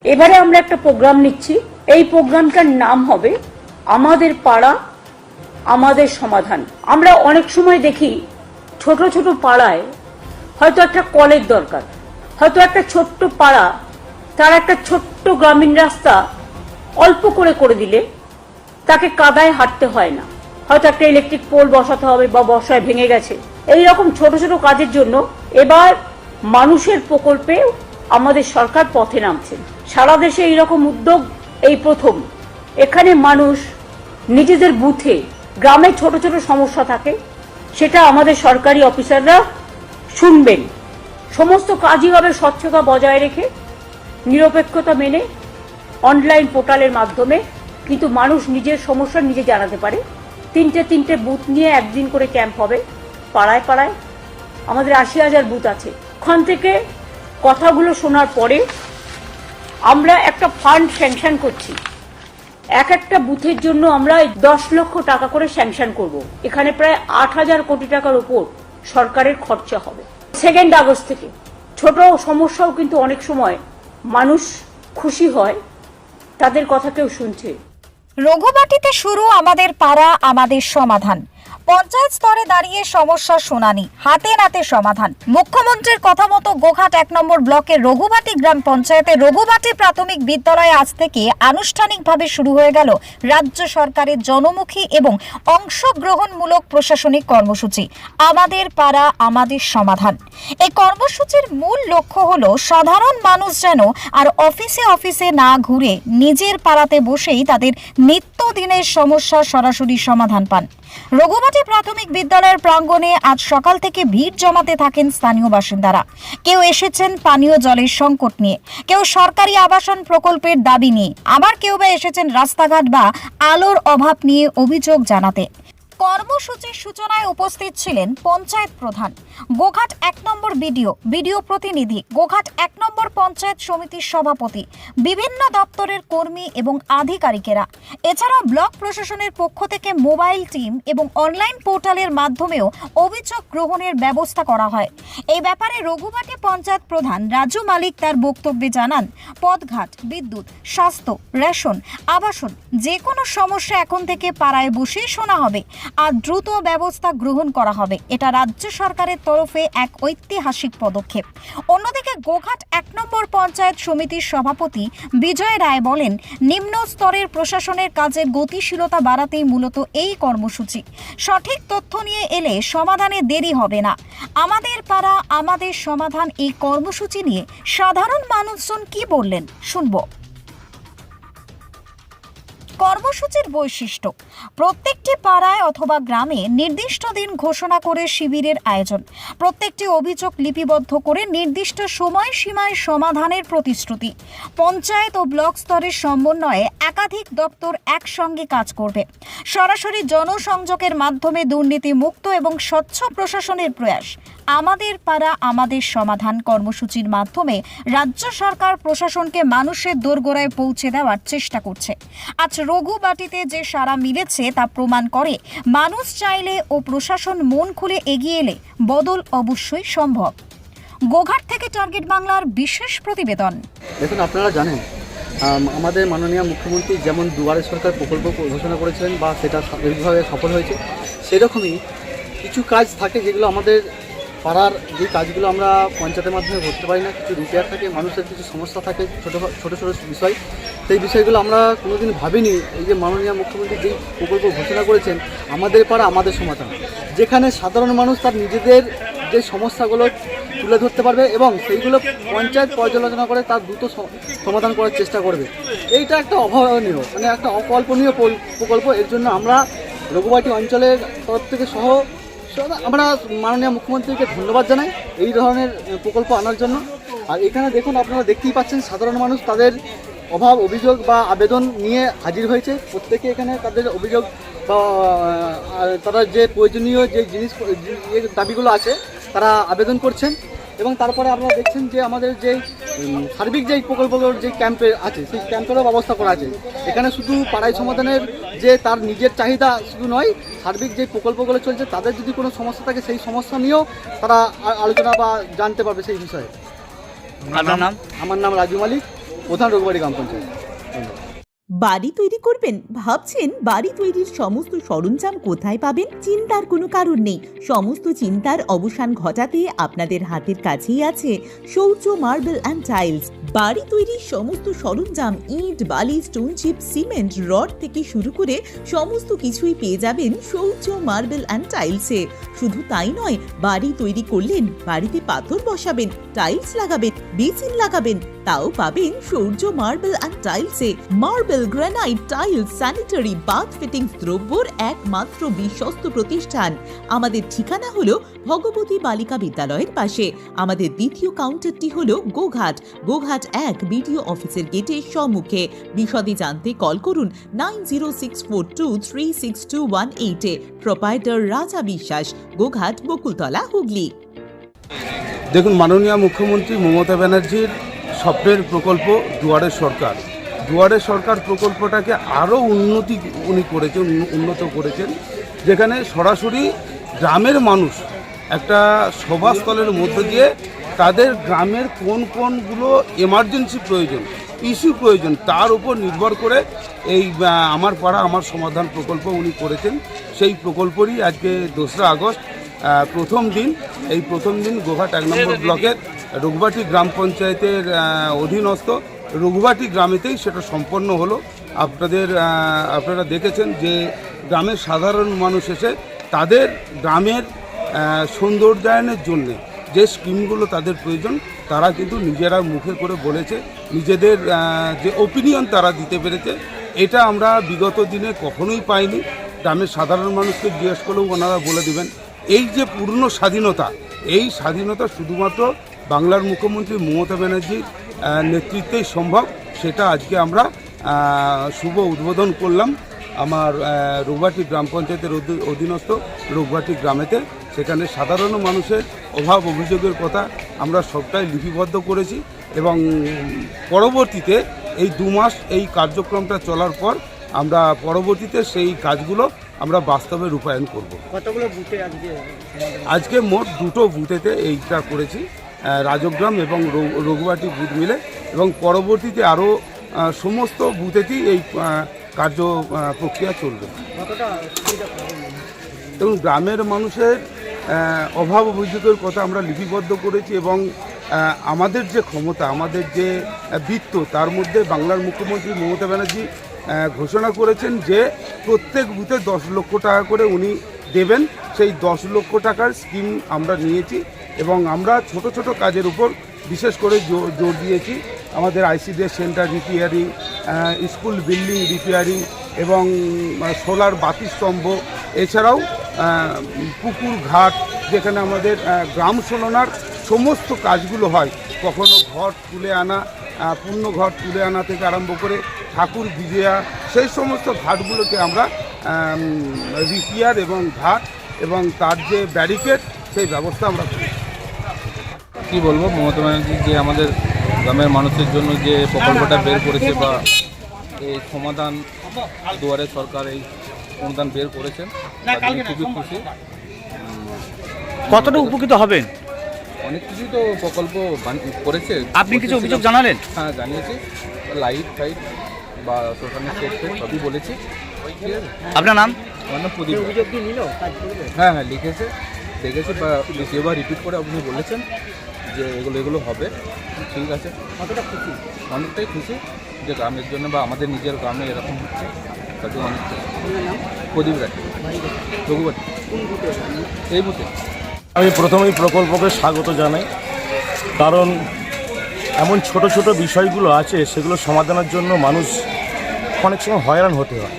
এবারে আমরা একটা প্রোগ্রাম নিচ্ছি। এই প্রোগ্রামটার নাম হবে আমাদের পাড়া আমাদের সমাধান। আমরা অনেক সময় দেখি ছোট ছোট পাড়ায় হয়তো একটা কলের দরকার, হয়তো একটা ছোট্ট পাড়া তার একটা ছোট্ট গ্রামীণ রাস্তা অল্প করে করে দিলে তাকে কাদায় হাঁটতে হয় না, হয়তো একটা ইলেকট্রিক পোল বসাতে হবে বা বর্ষায় ভেঙে গেছে। এই রকম ছোট ছোট কাজের জন্য এবার মানুষের প্রকল্পে আমাদের সরকার পথে নামছেন। সারা দেশে এইরকম উদ্যোগ এই প্রথম। এখানে মানুষ নিজেদের বুথে, গ্রামে ছোট ছোট সমস্যা থাকে, সেটা আমাদের সরকারি অফিসাররা শুনবেন। সমস্ত কাজই হবে স্বচ্ছতা বজায় রেখে, নিরপেক্ষতা মেনে, অনলাইন পোর্টালের মাধ্যমে, কিন্তু মানুষ নিজের সমস্যা নিজে জানাতে পারে। তিনটে বুথ নিয়ে একদিন করে ক্যাম্প হবে পাড়ায় পাড়ায়। আমাদের ৮০,০০০ বুথ আছে। ওখান থেকে কথাগুলো শোনার পরে আমরা একটা ফান্ড স্যাংশন করছি। একটা বুথের জন্য আমরা 10 লক্ষ টাকা করে স্যাংশন করব। এখানে প্রায় ৮,০০০ কোটি টাকার উপর সরকারের খরচা হবে। 2 আগস্ট থেকে ছোট সমস্যাও কিন্তু অনেক সময় মানুষ খুশি হয়, তাদের কথা কেউ শুনছে। রঘুবাটিতে শুরু আমাদের পাড়া আমাদের সমাধান। পঞ্চায়েত স্তরে দাঁড়িয়ে সমস্যার শুনানি, হাতে নাতে সমাধান। মুখ্যমন্ত্রীর কথা মতো গোঘাট 1 নম্বর ব্লকের রঘুবাটি গ্রাম পঞ্চায়েতের রঘুবাটি প্রাথমিক বিদ্যালয়ে আজ থেকে আনুষ্ঠানিকভাবে শুরু হয়ে গেল রাজ্য সরকারের জনমুখী এবং অংশগ্রহণমূলক প্রশাসনিক কর্মসূচি আমাদের পাড়া আমাদের সমাধান। এই কর্মসূচির মূল লক্ষ্য হলো সাধারণ মানুষ যেন আর অফিসে অফিসে না ঘুরে নিজের পাড়াতে বসেই তাদের নিত্যদিনের সমস্যার সরাসরি সমাধান পান। রঘুবাটি প্রাথমিক বিদ্যালয়ের প্রাঙ্গণে আজ সকাল থেকে ভিড় জমাতে থাকেন স্থানীয় বাসিন্দারা। কেউ এসেছেন পানীয় জলের সংকট নিয়ে, কেউ সরকারি আবাসন প্রকল্পের দাবি নিয়ে, আবার কেউ বা এসেছেন রাস্তাঘাট বা আলোর অভাব নিয়ে অভিযোগ জানাতে। কর্মসূচির সূচনায় উপস্থিত ছিলেন পঞ্চায়েত প্রধান, গোঘাট 1 নম্বর বিডিও প্রতিনিধি, গোঘাট 1 নম্বর পঞ্চায়েত সমিতির সভাপতি, বিভিন্ন দপ্তরের কর্মী এবং আধিকারিকেরা। এছাড়াও ব্লক প্রশাসনের পক্ষ থেকে মোবাইল টিম এবং অনলাইন পোর্টালের মাধ্যমেও অভিযোগ গ্রহণের ব্যবস্থা করা হয়। এই ব্যাপারে রঘুবাটি পঞ্চায়েত প্রধান রাজু মালিক তার বক্তব্যে জানান, পথঘাট, বিদ্যুৎ, স্বাস্থ্য, রেশন, আবাসন যে কোনো সমস্যা এখন থেকে পাড়ায় বসেই শোনা হবে আর দ্রুত ব্যবস্থা গ্রহণ করা হবে। এটা রাজ্য সরকারের তরফে এক ঐতিহাসিক পদক্ষেপ। অন্যদিকে গোঘাট 1 নম্বর পঞ্চায়েত সমিতির সভাপতি বিজয় রায় বলেন, নিম্ন স্তরের প্রশাসনের কাজের গতিশীলতা বাড়াতেই মূলত এই কর্মসূচি। সঠিক তথ্য নিয়ে এলে সমাধানে দেরি হবে না। আমাদের পাড়া আমাদের সমাধান এই কর্মসূচি নিয়ে সাধারণ মানুষজন কি বললেন শুনবো। কর্মসূচির বৈশিষ্ট্য, প্রত্যেকটি পাড়ায় অথবা গ্রামে নির্দিষ্ট দিন ঘোষণা করে শিবিরের আয়োজন, প্রত্যেকটি অভিযোগ লিপিবদ্ধ করে নির্দিষ্ট সময়সীমায় সমাধানের প্রতিশ্রুতি। পঞ্চায়েত ও ব্লক স্তরের সমন্বয়ে একাধিক দপ্তর একসঙ্গে কাজ করবে। সরাসরি জনসংযোগের মাধ্যমে দুর্নীতি মুক্ত এবং স্বচ্ছ প্রশাসনের প্রয়াস। আমাদের পাড়া আমাদের সমাধান কর্মসূচির মাধ্যমে রাজ্য সরকার প্রশাসনকে মানুষের দোরগোড়ায় পৌঁছে দেওয়ার চেষ্টা করছে। আজ রঘুবাটিতে যে সাড়া মিলেছে তা প্রমাণ করে মানুষ চাইলে ও প্রশাসন মন খুলে এগিয়ে এলে বদল অবশ্যই সম্ভব। গোঘাট থেকে টার্গেট বাংলার বিশেষ প্রতিবেদন। দেখুন, আপনারা জানেন আমাদের মাননীয় মুখ্যমন্ত্রী যেমন দুয়ারে সরকার প্রকল্প ঘোষণা করেছিলেন বা সেটা দীর্ঘভাবে সফল হয়েছে, সেরকমই কিছু কাজ থাকে যেগুলো আমাদের পাড়ার যে কাজগুলো আমরা পঞ্চায়েতের মাধ্যমে করতে পারি না, কিছু রিপেয়ার থাকে, মানুষের কিছু সমস্যা থাকে, ছোটো ছোটো বিষয়। সেই বিষয়গুলো আমরা কোনোদিন ভাবিনি। এই যে মাননীয় মুখ্যমন্ত্রী যেই প্রকল্প ঘোষণা করেছেন আমাদের পাড়া আমাদের সমাধান, যেখানে সাধারণ মানুষ তার নিজেদের যে সমস্যাগুলো তুলে ধরতে পারবে এবং সেইগুলো পঞ্চায়েত পর্যালোচনা করে তার দ্রুত সমাধান করার চেষ্টা করবে। এইটা একটা অভাবনীয়, মানে একটা অকল্পনীয় প্রকল্প। এর জন্য আমরা রঘুবাটি অঞ্চলের তরফ থেকে আমরা মাননীয় মুখ্যমন্ত্রীকে ধন্যবাদ জানাই এই ধরনের প্রকল্প আনার জন্য। আর এখানে দেখুন, আপনারা দেখতেই পাচ্ছেন সাধারণ মানুষ তাদের অভাব, অভিযোগ বা আবেদন নিয়ে হাজির হয়েছে। প্রত্যেকে এখানে তাদের অভিযোগ বা তারা যে প্রয়োজনীয় যে দাবিগুলো আছে তারা আবেদন করছেন। এবং তারপরে আপনারা দেখছেন যে আমাদের যে সার্বিক যেই প্রকল্পগুলোর যে ক্যাম্পে আছে সেই ক্যাম্পেরও ব্যবস্থা করা আছে। এখানে শুধু পাড়ায় সমাধানের যে তার নিজের চাহিদা শুধু নয়, সার্বিক যে প্রকল্পগুলো চলছে তাদের যদি কোনো সমস্যা থাকে সেই সমস্যা নিয়েও তারা আলোচনা বা জানতে পারবে সেই বিষয়ে। আপনার নাম? আমার নাম রাজু মালিক। প্রধান রঘুবাড়ি গ্রাম পঞ্চায়েত। ধন্যবাদ। বাড়ি তৈরি করবেন? ভাবছেন বাড়ি তৈরির সমস্ত সরঞ্জাম কোথায় পাবেন? চিন্তার কোনো কারণ নেই। সমস্ত চিন্তার অবসান ঘটাতে আপনাদের হাতের কাছেই আছে শৌর্য মার্বেল অ্যান্ড টাইলস। বাড়ি তৈরির সমস্ত সরঞ্জাম, ইট, বালি, স্টোন চিপ, সিমেন্ট, রড থেকে শুরু করে সমস্ত কিছুই পেয়ে যাবেন শৌর্য মার্বেল অ্যান্ড টাইলসে। শুধু তাই নয়, বাড়ি তৈরি করলেন, বাড়িতে পাথর বসাবেন, টাইলস লাগাবেন, বেসিন লাগাবেন, তাও পাবেন শৌর্য মার্বেল অ্যান্ড টাইলসে। Marble, granite, tiles, sanitary, bath fittings দ্রব্যর একমাত্র বিশ্বস্ত প্রতিষ্ঠান। আমাদের ঠিকানা হলো ভগবতী বালিকা বিদ্যালয়ের পাশে। আমাদের দ্বিতীয় কাউন্টারটি হলো গোঘাট 1 বিডিও অফিসের গেটের সম্মুখে। বিশদে জানতে কল করুন 9064236218 প্রোপাইটার রাজা বিশ্বাস, গোঘাট, বকুলতলা, হুগলি। দেখুন, মাননীয় মুখ্যমন্ত্রী মমতা ব্যানার্জির স্বপ্নের প্রকল্প দুয়ারে সরকার। দুয়ারে সরকার প্রকল্পটাকে আরও উন্নত করেছেন, যেখানে সরাসরি গ্রামের মানুষ একটা সভাস্থলের মধ্য দিয়ে তাদের গ্রামের কোনগুলো এমার্জেন্সি প্রয়োজন, ইস্যু প্রয়োজন, তার উপর নির্ভর করে এই আমার পাড়া আমার সমাধান প্রকল্প উনি করেছেন। সেই প্রকল্পেরই আজকে 2রা আগস্ট প্রথম দিন। এই প্রথম দিন গোঘাট 1 নম্বর ব্লকের রঘুবাটি গ্রাম পঞ্চায়েতের অধীনস্থ রঘুবাটি গ্রামেতেই সেটা সম্পন্ন হলো। আপনারা দেখেছেন যে গ্রামের সাধারণ মানুষ এসে তাদের গ্রামের সৌন্দর্যায়নের জন্য যে স্কিমগুলো তাদের প্রয়োজন তারা কিন্তু নিজেরা মুখে করে বলেছে, নিজেদের যে ওপিনিয়ন তারা দিতে পেরেছে। এটা আমরা বিগত দিনে কখনোই পাইনি। গ্রামের সাধারণ মানুষকে জিজ্ঞেস করলেও ওনারা বলে দেবেন। এই যে পূর্ণ স্বাধীনতা, এই স্বাধীনতা শুধুমাত্র বাংলার মুখ্যমন্ত্রী মমতা ব্যানার্জির নেতৃত্বেই সম্ভব। সেটা আজকে আমরা শুভ উদ্বোধন করলাম আমার রঘুবাটি গ্রাম পঞ্চায়েতের অধীনস্থ রঘুবাটি গ্রামেতে। সেখানে সাধারণ মানুষের অভাব অভিযোগের কথা আমরা সবটাই লিপিবদ্ধ করেছি এবং পরবর্তীতে এই 2 মাস এই কার্যক্রমটা চলার পর আমরা পরবর্তীতে সেই কাজগুলো আমরা বাস্তবে রূপায়ণ করব। কতগুলো বুথে আজকে মোট 2টো বুথেতে এইটা করেছি, রাজগ্রাম এবং রঘুবাটি বুথ মিলে, এবং পরবর্তীতে আরও সমস্ত বুথেতেই এই কার্য প্রক্রিয়া চলবে। এবং গ্রামের মানুষের অভাব অভিযোগের কথা আমরা লিপিবদ্ধ করেছি এবং আমাদের যে ক্ষমতা, আমাদের যে বৃত্ত, তার মধ্যে বাংলার মুখ্যমন্ত্রী মমতা ব্যানার্জি ঘোষণা করেছেন যে প্রত্যেক বুথে 10 লক্ষ টাকা করে উনি দেবেন। সেই 10 লক্ষ টাকার স্কিম আমরা নিয়েছি এবং আমরা ছোট ছোট কাজের উপর বিশেষ করে জোর দিয়েছি। আমাদের ICDS centre repairing, school building repairing এবং সোলার বাতিস্তম্ভ, এছাড়াও পুকুর ঘাট, যেখানে আমাদের গ্রাম সোলনার সমস্ত কাজগুলো হয়, কখনো ঘর তুলে আনা, পূর্ণ ঘর তুলে আনা থেকে আরম্ভ করে ঠাকুর বিজয়া, সেই সমস্ত ঘাটগুলোকে আমরা রিপেয়ার এবং ঘাট এবং তার যে ব্যারিকেড, সেই ব্যবস্থা আমরা করি। কী বলবো, মমতা ব্যানার্জি যে আমাদের গ্রামের মানুষের জন্য যে প্রকল্পটা বের করেছে বা এই সমাধান দুয়ারে সরকার এই অনুদান বের করেছেন, খুবই খুশি। কতটা উপকৃত হবেন? অনেক কিছুই তো প্রকল্প করেছে। আপনি কিছু অভিযোগ জানালেন? হ্যাঁ, জানিয়েছি। লাইট ফাইট বা শ্মশানের সেট সবই বলেছি। আপনার নাম? আমার নাম প্রদীপ। হ্যাঁ, লিখেছে, দেখেছে বা দ্বিতীয়বার রিপিট করে আপনি বলেছেন যে এগুলো হবে। ঠিক আছে, কতটা খুশি? অনেকটাই খুশি যে গ্রামের জন্য বা আমাদের নিজের গ্রামে এরকম হচ্ছে, তাতে অনেক খুশি। প্রদীপ রায়, রঘুবাটি। এই বুথে আমি প্রথমেই প্রকল্পকে স্বাগত জানাই, কারণ এমন ছোট ছোট বিষয়গুলো আছে সেগুলো সমাধানের জন্য মানুষ অনেক সময় হয়রান হতে হয়,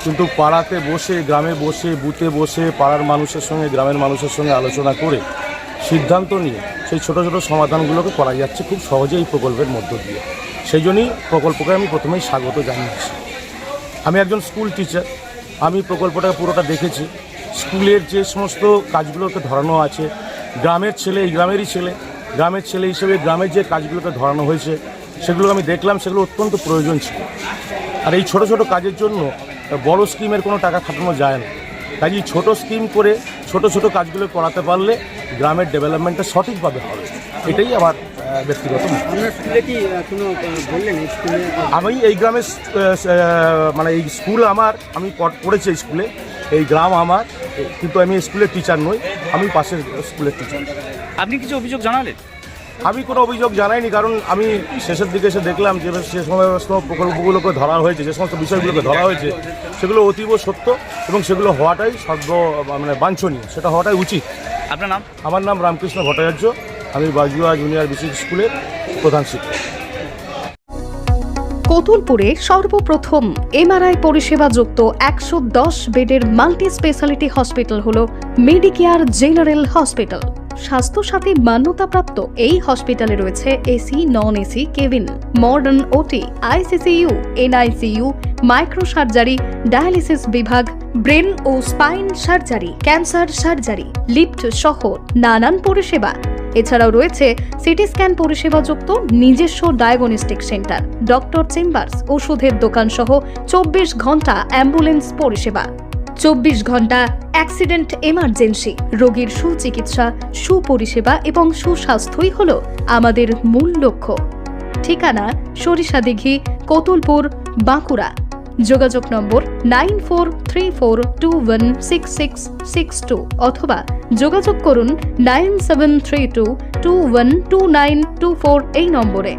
কিন্তু পাড়াতে বসে, গ্রামে বসে, বুথে বসে পাড়ার মানুষের সঙ্গে, গ্রামের মানুষের সঙ্গে আলোচনা করে সিদ্ধান্ত নিয়ে সেই ছোট ছোট সমাধানগুলোকে করা যাচ্ছে খুব সহজেই এই প্রকল্পের মধ্য দিয়ে। সেই জন্যই প্রকল্পকে আমি প্রথমেই স্বাগত জানিয়েছি। আমি একজন স্কুল টিচার, আমি প্রকল্পটা পুরোটা দেখেছি। স্কুলের যে সমস্ত কাজগুলোকে ধরানো আছে, গ্রামের ছেলে, এই গ্রামেরই ছেলে, গ্রামের ছেলে হিসেবে গ্রামের যে কাজগুলোকে ধরানো হয়েছে সেগুলো আমি দেখলাম, সেগুলো অত্যন্ত প্রয়োজন ছিল। আর এই ছোট ছোট কাজের জন্য বড় স্কিমের কোনো টাকা খাটানো যায় না। কাজেই ছোট স্কিম করে ছোট ছোট কাজগুলো করাতে পারলে গ্রামের ডেভেলপমেন্টটা সঠিকভাবে হবে, এটাই আমার ব্যক্তিগত। আপনার স্কুলে কি কোনো বললেন স্কুলে? আমি এই গ্রামের মানে এই স্কুল আমার, আমি পড়েছি এই স্কুলে, এই গ্রাম আমার, কিন্তু আমি স্কুলের টিচার নই, আমি পাশের স্কুলের টিচার। আপনি কিছু অভিযোগ জানালেন? আমি কোনো অভিযোগ জানাইনি, কারণ আমি শেষের দিকে এসে দেখলাম যে সে সমস্ত প্রকল্পগুলোকে ধরা হয়েছে, যে সমস্ত বিষয়গুলোকে ধরা হয়েছে সেগুলো অতীব সত্য এবং সেগুলো হওয়াটাই মানে বাঞ্ছনীয়, সেটা হওয়াটাই উচিত। আপনার নাম? আমার নাম রামকৃষ্ণ ভট্টাচার্য, আমি বাজুয়া জুনিয়র বেসিক স্কুলের প্রধান শিক্ষক। কতুলপুরে সর্বপ্রথম এমআরআই পরিষেবা যুক্ত 110 বেডের মাল্টি স্পেশালিটি হসপিটাল হল মেডিকেয়ার জেনারেল হসপিটাল। স্বাস্থ্যসাথী মান্যতাপ্রাপ্ত এই হসপিটালে রয়েছে AC, non AC cabin, modern OT, ICCU, NICU, micro surgery, dialysis বিভাগ, ব্রেন ও spine surgery, cancer surgery, lift সহ নানান পরিষেবা। এছাড়াও রয়েছে সিটি স্ক্যান পরিষেবা যুক্ত নিজস্ব ডায়াগনস্টিক সেন্টার, ডক্টর চেম্বার্স, ওষুধের দোকান সহ 24 ঘন্টা অ্যাম্বুলেন্স পরিষেবা। 24 ঘন্টা অ্যাক্সিডেন্ট এমার্জেন্সি, রোগীর সুচিকিৎসা, সুপরিষেবা এবং সুস্বাস্থ্যই হল আমাদের মূল লক্ষ্য। ঠিকানা সরিষাদিঘি, কতুলপুর, বাঁকুড়া। যোগাযোগ নম্বর 9434216662 অথবা যোগাযোগ করুন 9732212924 এই নম্বরে।